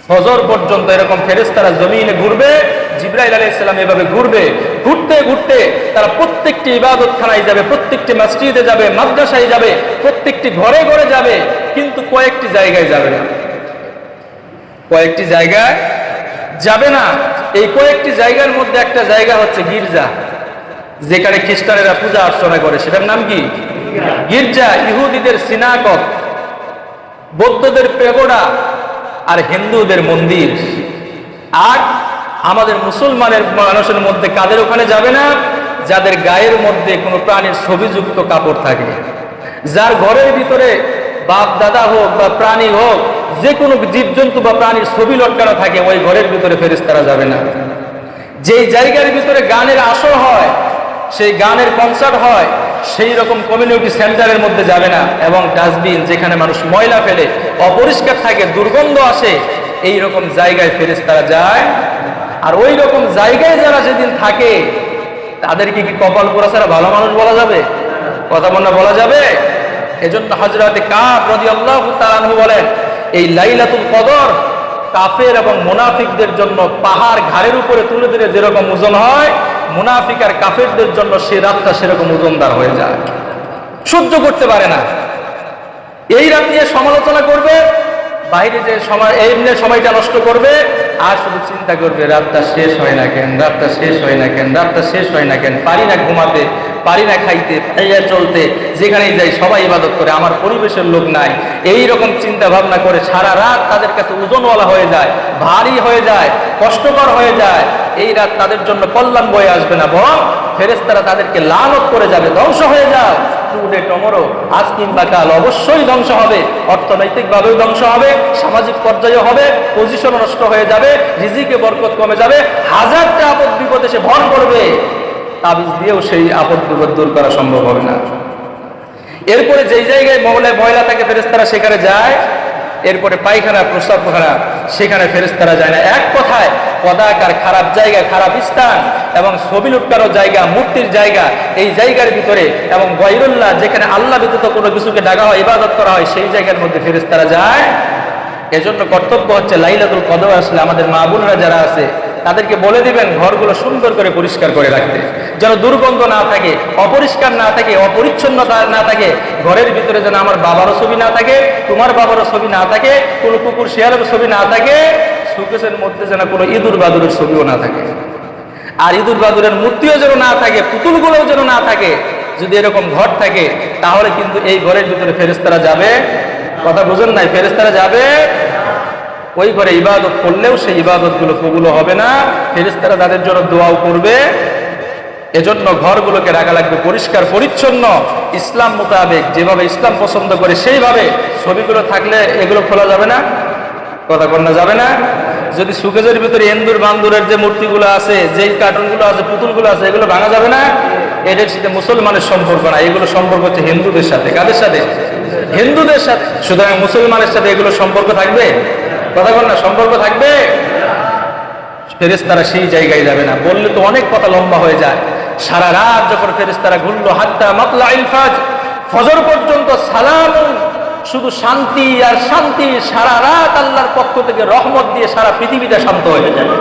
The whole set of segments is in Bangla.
ফজর পর্যন্ত এরকম ফেরেশতারা জমিনে ঘুরবে, জিবরাইল আলাইহিস সালাম এভাবে ঘুরবে। ঘুরতে ঘুরতে তারা প্রত্যেকটি ইবাদতখানায় যাবে, প্রত্যেকটি মসজিদে যাবে, মাদ্রাসায় যাবে, প্রত্যেকটি ঘরে ঘরে যাবে, কিন্তু কয়েকটি জায়গায় যাবে না। কয়েকটি জায়গায় যাবে না। এই কয়েকটি জায়গার মধ্যে একটা জায়গা হচ্ছে গির্জা, যেখানে খ্রিস্টানেরা পূজা অর্চনা করে, সেটার নাম কি? গির্জা। ইহুদিদের সিনাগগ, বৌদ্ধদের পেগোডা, আর হিন্দুদের মন্দির। আর আমাদের মুসলমানের মানুষের মধ্যে কাদের ওখানে যাবে না? যাদের গায়ের মধ্যে কোনো প্রাণীর ছবিযুক্ত কাপড় থাকে, যার ঘরের ভিতরে বাপ দাদা হোক বা প্রাণী হোক, যে কোনো জীবজন্তু বা প্রাণীর ছবি লটকানো থাকে, ওই ঘরের ভিতরে ফেরেশতারা যাবে না। যেই জায়গার ভিতরে গানের আসর হয়, সেই গানের কনসার্ট হয়, সেই রকম কমিউনিটি সেন্টারের মধ্যে যাবে না। এবং ডাস্টবিন, যেখানে মানুষ ময়লা ফেলে, অপরিষ্কার থাকে, দুর্গন্ধ আসে, এই রকম জায়গায় ফেরেশতারা যায়। আর ওই রকম জায়গায় যারা যেদিন থাকে, তাদেরকে কি কপাল পোড়া ছাড়া ভালো মানুষ বলা যাবে? কথা বলা যাবে? এজন্য হযরতে কাব রাদিয়াল্লাহু তাআলা আনহু বলেন, এই লাইলাতুল কদর কাফের এবং মুনাফিকদের জন্য পাহাড় ঘাড়ের উপরে তুলে দিলে যেরকম ওজন হয়, মুনাফিক আর কাফেরদের জন্য সেই রাতটা সেরকম ওজনদার হয়ে যায়, সহ্য করতে পারে না। এই রাত নিয়ে সমালোচনা করবে, বাইরে যে সময় এমনি সময়টা নষ্ট করবে, আর শুধু চিন্তা করবে রাতটা শেষ হয় না কেন, রাতটা শেষ হয় না কেন, রাতটা শেষ হয় না কেন, পারি না ঘুমাতে, পারি না খাইতে, পাইয়া চলতে, যেখানেই যাই সবাই ইবাদত করে, আমার পরিবেশের লোক নাই, এই রকম চিন্তা ভাবনা করে সারা রাত তাদের কাছে ওজনওয়ালা হয়ে যায়, ভারী হয়ে যায়, কষ্টকর হয়ে যায়। এই রাত তাদের জন্য কল্যাণ বয়ে আসবে না, বরং ফেরেশতারা তাদেরকে লানত করে যাবে, ধ্বংস হয়ে যাও, টুডে টমরো, আজ কিংবা কাল অবশ্যই ধ্বংস হবে। অর্থনৈতিকভাবেও ধ্বংস হবে, সামাজিক পর্যায়ে হবে, পজিশন নষ্ট হয়ে যাবে, রিজিকে বরকত কমে যাবে, হাজারটা আপদ বিপদ এসে ভর করবে, তাবিজ দিয়েও সেই আপদ বিপদ দূর করা সম্ভব হবে না। এরপরে যেই জায়গায় ময়লা থাকে ফেরেশতারা সেখানে যায়। এরপরে পায়খানা, প্রস্রাবখানা, সেখানে ফেরেশতারা যায় না। এক কথায় কদাকার খারাপ জায়গা, খারাপ স্থান এবং ছবি লুটকানোর জায়গা, মূর্তির জায়গা, এই জায়গার ভিতরে এবং গায়রুল্লাহ, যেখানে আল্লাহ ব্যতীত কোনো কিছুকে ডাকা হয়, ইবাদত করা হয়, সেই জায়গার মধ্যে ফেরেশতারা যায়। এজন্য কর্তব্য হচ্ছে লাইলাতুল কদর আসলে আমাদের মা বোনরা যারা আছে, তাদেরকে বলে দিবেন ঘরগুলো সুন্দর করে পরিষ্কার করে রাখতে, যেন দুর্গন্ধ না থাকে, অপরিষ্কার না থাকে, অপরিচ্ছন্নতা না থাকে। ঘরের ভিতরে যেন আমার বাবারও ছবি না থাকে, তোমার বাবারও ছবি না থাকে, কোনো কুকুর শিয়ালের ছবি না থাকে, সুকেশের মধ্যে যেন কোনো ইঁদুর বাদুরের ছবিও না থাকে, আর ইঁদুর বাদুরের মূর্তিও যেন না থাকে, পুতুলগুলোও যেন না থাকে। যদি এরকম ঘর থাকে, তাহলে কিন্তু এই ঘরের ভিতরে ফেরেশতারা যাবে। কথা বুঝেন নাই? ফেরেশতারা যাবে। ওই ঘরে ইবাদত করলেও সেই ইবাদতগুলো কবুল হবে না, ফেরেশতারা তাদের জন্য দোয়াও করবে। এজন্য ঘরগুলোকে রাখা লাগবে পরিষ্কার পরিচ্ছন্ন, ইসলাম মোতাবেক, যেভাবে ইসলাম পছন্দ করে সেইভাবে। ছবিগুলো থাকলে এগুলো খোলা যাবে না, কথা কন্যা যাবে না। যদি সুকেজের ভিতরে এন্দুর বান্দুরের যে মূর্তিগুলো আছে, যেই কার্টুনগুলো আছে, পুতুলগুলো আছে, এগুলো ভাঙা যাবে না। এদের সাথে মুসলমানের সম্পর্ক না, এগুলো সম্পর্ক হচ্ছে হিন্দুদের সাথে। কাদের সাথে? হিন্দুদের সাথে। সুতরাং মুসলমানের সাথে এগুলো সম্পর্ক থাকবে, কথা বল না, সম্পর্ক থাকবে। ফেরেশতারা সেই জায়গায় যাবে না। বললে তো অনেক কথা লম্বা হয়ে যায়। সারা রাত যখন ফেরেশতারা ঘুরলো, হাত্তা মাতলাইল ফাজর, ফজর পর্যন্ত সালাম, শুধু শান্তি আর শান্তি। সারা রাত আল্লাহর পক্ষ থেকে রহমত দিয়ে সারা পৃথিবীটা শান্ত হয়ে যাবে,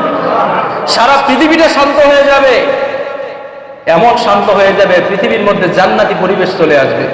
সারা পৃথিবীটা শান্ত হয়ে যাবে। এমন শান্ত হয়ে যাবে, পৃথিবীর মধ্যে জান্নাতি পরিবেশ চলে আসবে।